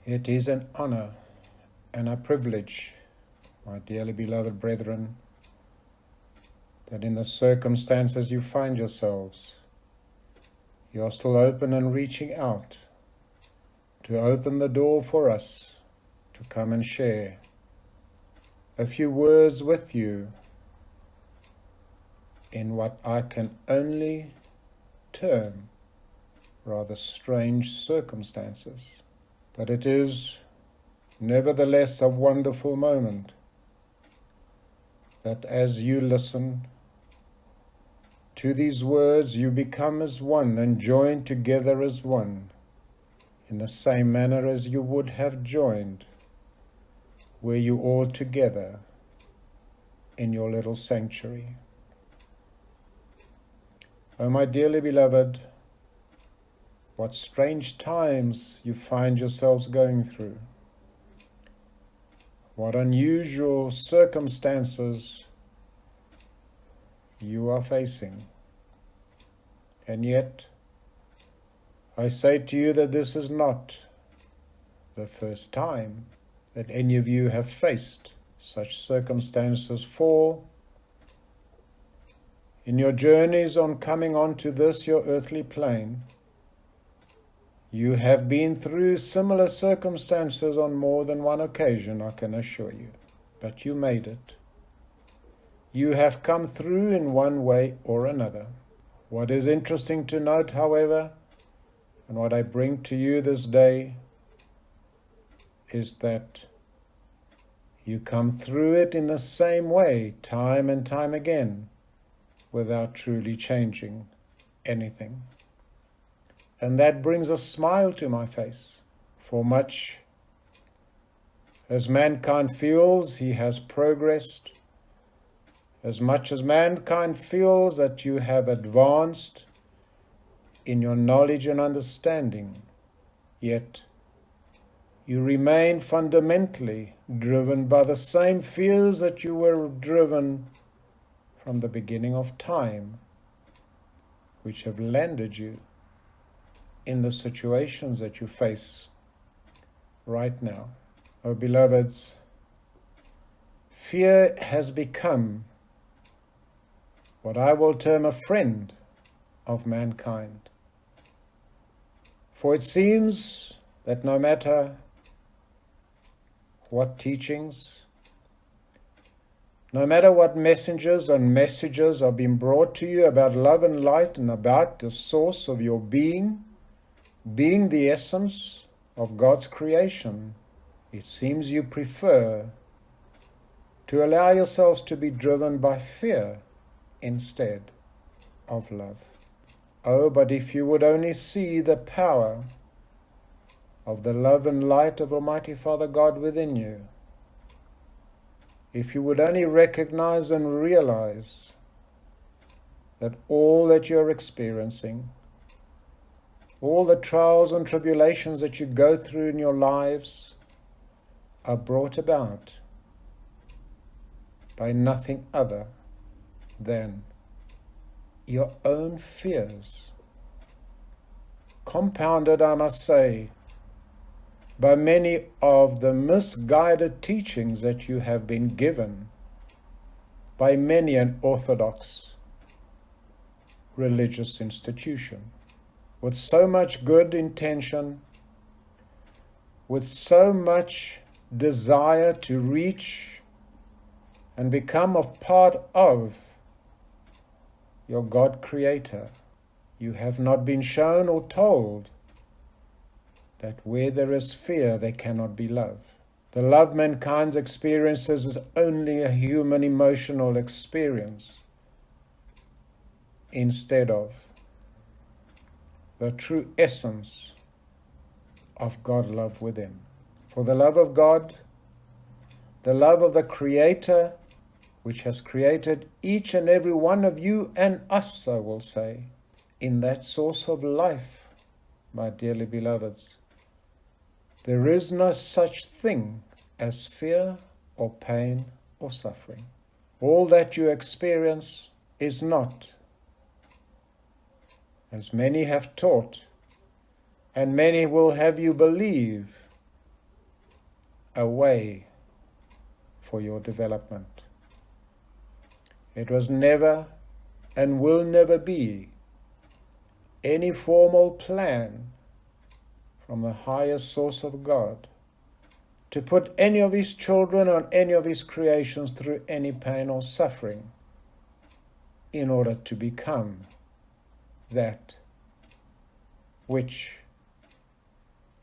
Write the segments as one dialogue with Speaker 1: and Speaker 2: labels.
Speaker 1: It is an honor and a privilege, my dearly beloved brethren, that in the circumstances you find yourselves, you are still open and reaching out to open the door for us to come and share a few words with you in what I can only term rather strange circumstances. But it is nevertheless a wonderful moment that as you listen to these words, you become as one and join together as one in the same manner as you would have joined were you all together in your little sanctuary. Oh, my dearly beloved, what strange times you find yourselves going through. What unusual circumstances you are facing. And yet, I say to you that this is not the first time that any of you have faced such circumstances, for in your journeys on coming onto this, your earthly plane, you have been through similar circumstances on more than one occasion, I can assure you. But you made it. You have come through in one way or another. What is interesting to note, however, and what I bring to you this day, is that you come through it in the same way, time and time again, without truly changing anything. And that brings a smile to my face, for much as mankind feels he has progressed, as much as mankind feels that you have advanced in your knowledge and understanding, yet you remain fundamentally driven by the same fears that you were driven from the beginning of time, which have landed you in the situations that you face right now. Oh, beloveds, fear has become what I will term a friend of mankind. For it seems that no matter what teachings, no matter what messengers and messages are being brought to you about love and light and about the source of your being the essence of God's creation, it seems you prefer to allow yourselves to be driven by fear instead of love. Oh, but if you would only see the power of the love and light of Almighty Father God within you, if you would only recognize and realize that all that you're experiencing, all the trials and tribulations that you go through in your lives are brought about by nothing other than your own fears, compounded, I must say, by many of the misguided teachings that you have been given by many an orthodox religious institution, with so much good intention, with so much desire to reach and become a part of your God Creator. You have not been shown or told that where there is fear, there cannot be love. The love mankind experiences is only a human emotional experience instead of the true essence of God love within. For the love of God, the love of the Creator, which has created each and every one of you and us, I will say, in that source of life, my dearly beloveds, there is no such thing as fear or pain or suffering. All that you experience is not, as many have taught, and many will have you believe, a way for your development. It was never and will never be any formal plan from the highest source of God to put any of His children or any of His creations through any pain or suffering in order to become that which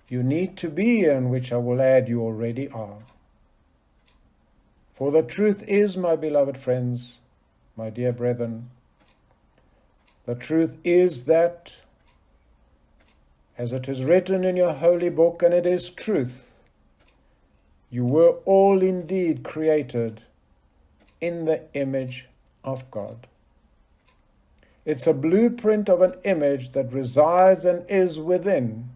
Speaker 1: you need to be and which I will add you already are. For the truth is, my beloved friends, my dear brethren, the truth is that, as it is written in your holy book, and it is truth, you were all indeed created in the image of God. It's a blueprint of an image that resides and is within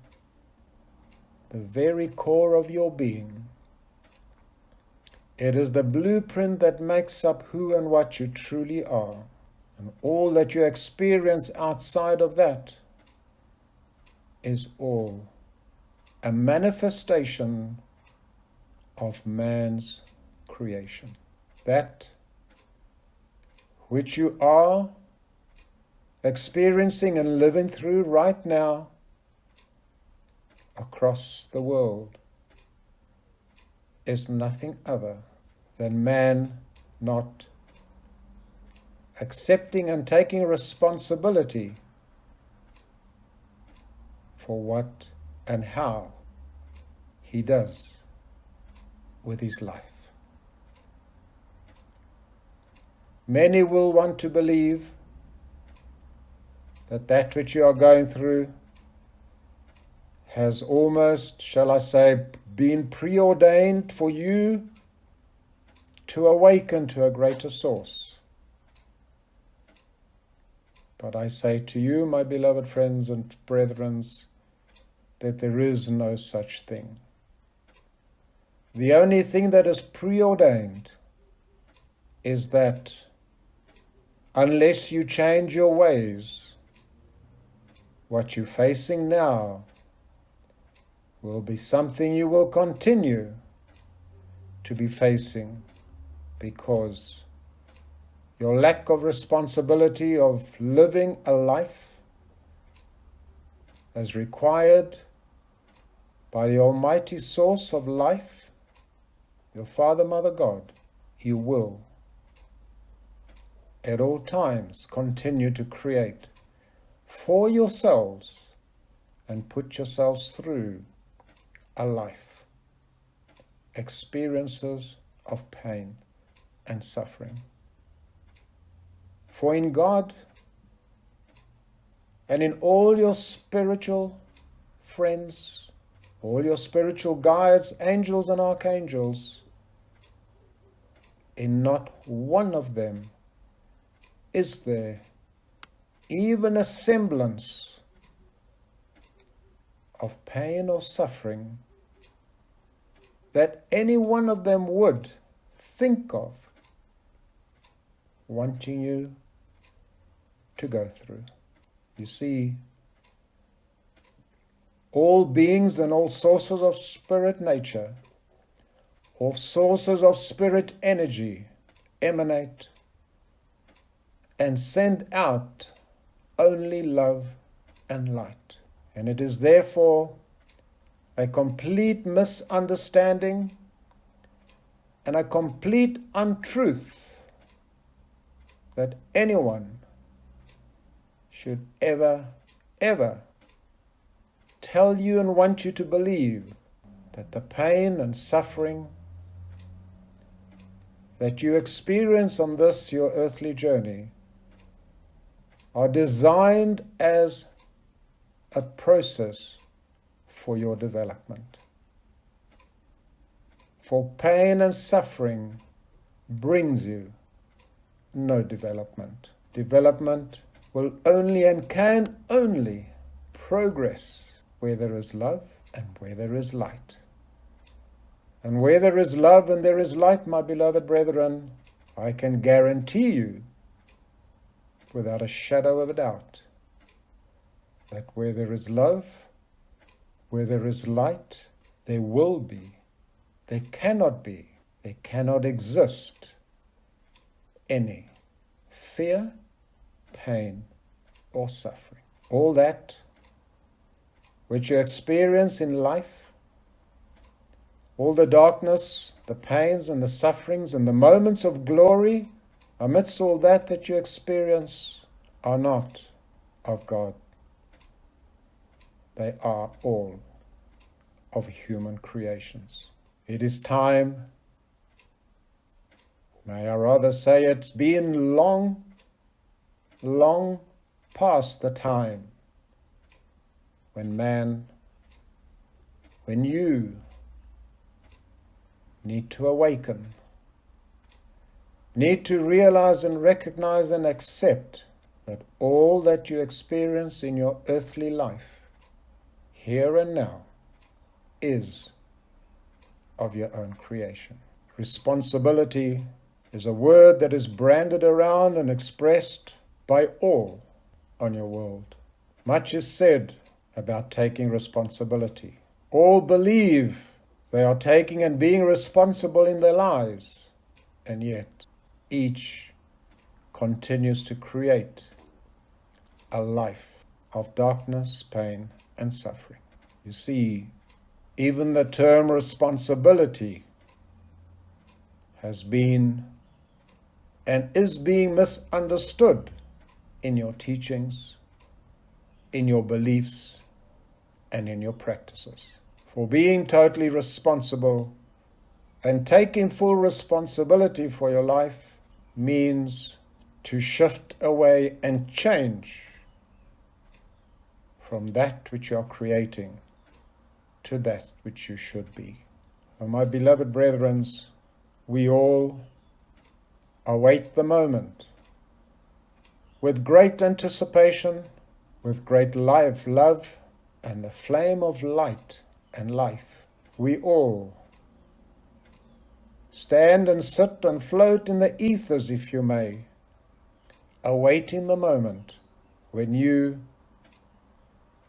Speaker 1: the very core of your being. It is the blueprint that makes up who and what you truly are. And all that you experience outside of that is all a manifestation of man's creation. That which you are experiencing and living through right now across the world is nothing other than man not accepting and taking responsibility for what and how he does with his life. Many will want to believe that which you are going through has almost, shall I say, been preordained for you to awaken to a greater source. But I say to you, my beloved friends and brethren, that there is no such thing. The only thing that is preordained is that unless you change your ways, what you're facing now will be something you will continue to be facing, because your lack of responsibility of living a life as required by the Almighty Source of life, your Father, Mother, God, you will at all times continue to create for yourselves and put yourselves through a life, experiences of pain and suffering. For in God and in all your spiritual friends, all your spiritual guides, angels and archangels, in not one of them is there even a semblance of pain or suffering that any one of them would think of wanting you to go through. You see, all beings and all sources of spirit nature, all sources of spirit energy emanate and send out only love and light. And it is therefore a complete misunderstanding and a complete untruth that anyone should ever tell you and want you to believe that the pain and suffering that you experience on this, your earthly journey, are designed as a process for your development. For pain and suffering brings you no development. Development will only and can only progress where there is love and where there is light. And where there is love and there is light, my beloved brethren, I can guarantee you, without a shadow of a doubt, that where there is love, where there is light, there will be there cannot be, there cannot exist any fear, pain, or suffering. All that which you experience in life, all the darkness, the pains and the sufferings and the moments of glory, amidst all that you experience, are not of God. They are all of human creations. It is time, may I rather say it's been long past the time when you need to awaken, need to realize and recognize and accept that all that you experience in your earthly life, here and now, is of your own creation. Responsibility is a word that is branded around and expressed by all on your world. Much is said about taking responsibility. All believe they are taking and being responsible in their lives, and yet each continues to create a life of darkness, pain, and suffering. You see, even the term responsibility has been and is being misunderstood in your teachings, in your beliefs, and in your practices. For being totally responsible and taking full responsibility for your life means to shift away and change from that which you are creating to that which you should be. And my beloved brethren, we all await the moment with great anticipation, with great love, and the flame of light and life. We all stand and sit and float in the ethers, if you may, awaiting the moment when you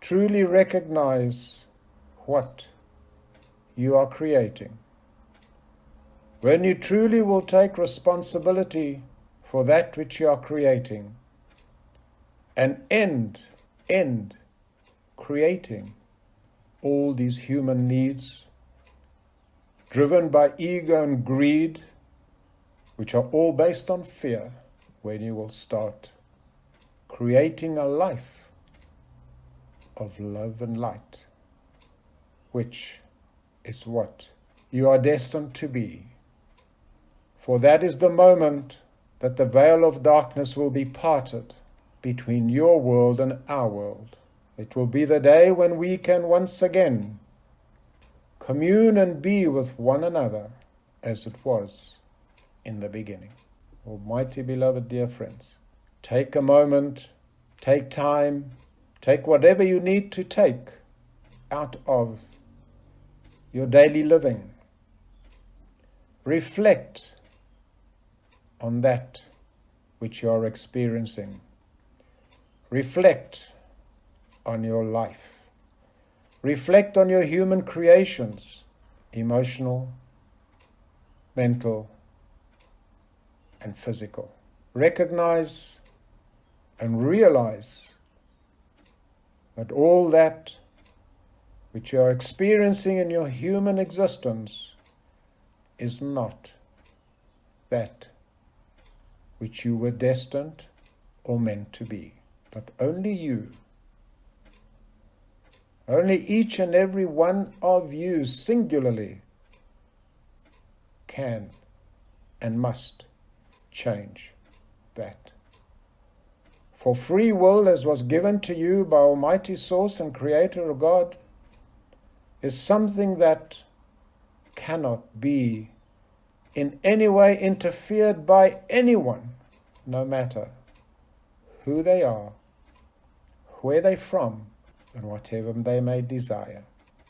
Speaker 1: truly recognize what you are creating. When you truly will take responsibility for that which you are creating and end creating all these human needs driven by ego and greed, which are all based on fear, when you will start creating a life of love and light, which is what you are destined to be. For that is the moment that the veil of darkness will be parted between your world and our world. It will be the day when we can once again commune and be with one another as it was in the beginning. Almighty beloved dear friends, take a moment, take time, take whatever you need to take out of your daily living. Reflect on that which you are experiencing. Reflect on your life. Reflect on your human creations, emotional, mental, and physical. Recognize and realize that all that which you are experiencing in your human existence is not that which you were destined or meant to be, but only you. Only each and every one of you singularly can and must change that. For free will, as was given to you by Almighty Source and Creator of God, is something that cannot be in any way interfered by anyone, no matter who they are, where they're from, and whatever they may desire.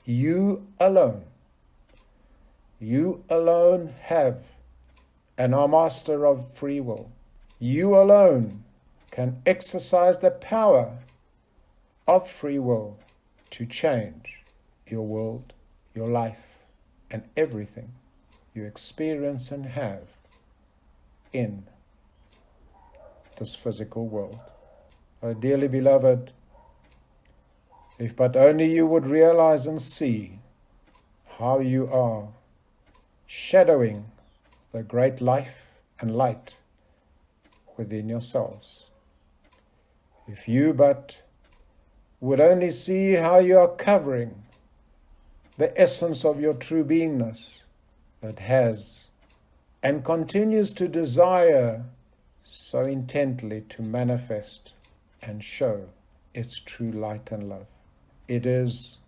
Speaker 1: You alone have and are master of free will. You alone can exercise the power of free will to change your world, your life, and everything you experience and have in this physical world. Oh, dearly beloved, if but only you would realize and see how you are shadowing the great life and light within yourselves. If you but would only see how you are covering the essence of your true beingness that has and continues to desire so intently to manifest and show its true light and love. It is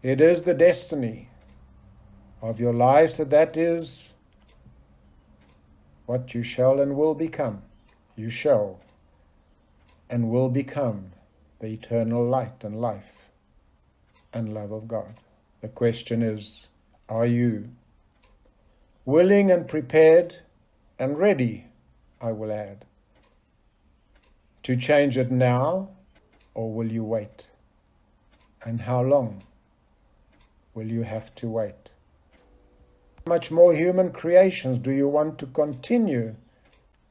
Speaker 1: the destiny of your lives that is what you shall and will become. You shall and will become the eternal light and life and love of God. The question is, are you willing and prepared and ready, I will add, to change it now, or will you wait? And how long will you have to wait? How much more human creations do you want to continue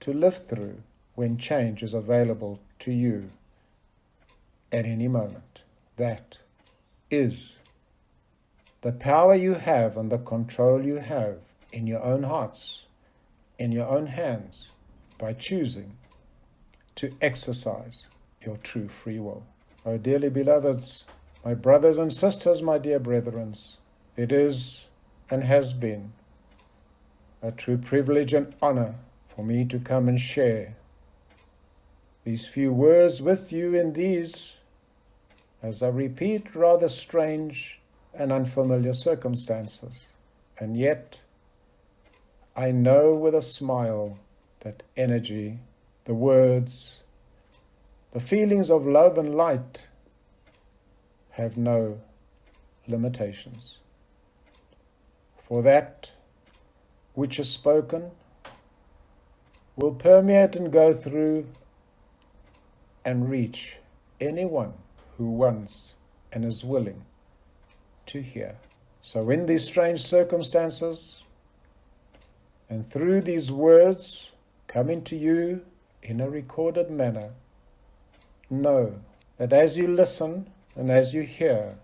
Speaker 1: to live through when change is available to you at any moment? That is the power you have and the control you have in your own hearts, in your own hands, by choosing to exercise your true free will. Oh, dearly beloveds, my brothers and sisters, my dear brethren, it is and has been a true privilege and honor for me to come and share these few words with you in these, as I repeat, rather strange and unfamiliar circumstances. And yet, I know with a smile that energy, the words, the feelings of love and light have no limitations. For that which is spoken will permeate and go through and reach anyone who wants and is willing to hear. So in these strange circumstances, and through these words coming to you in a recorded manner, know that as you listen and as you hear,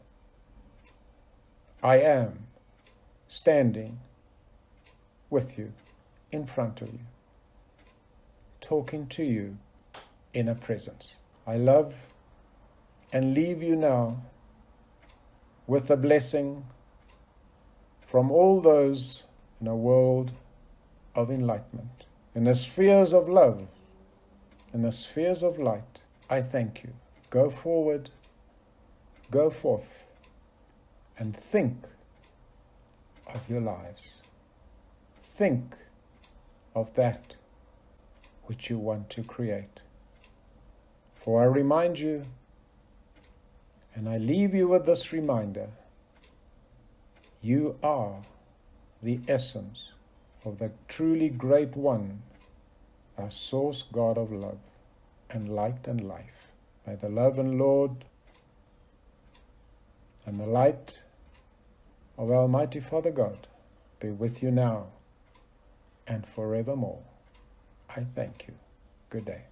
Speaker 1: I am standing with you, in front of you, talking to you in a presence. I love and leave you now with a blessing from all those in a world of enlightenment, in the spheres of love, in the spheres of light. I thank you. Go forward, go forth, and think of your lives. Think of that which you want to create. For I remind you, and I leave you with this reminder, you are the essence of the truly great one, our source God of love and light and life. May the love and Lord and the light of Almighty Father God be with you now and forevermore. I thank you. Good day.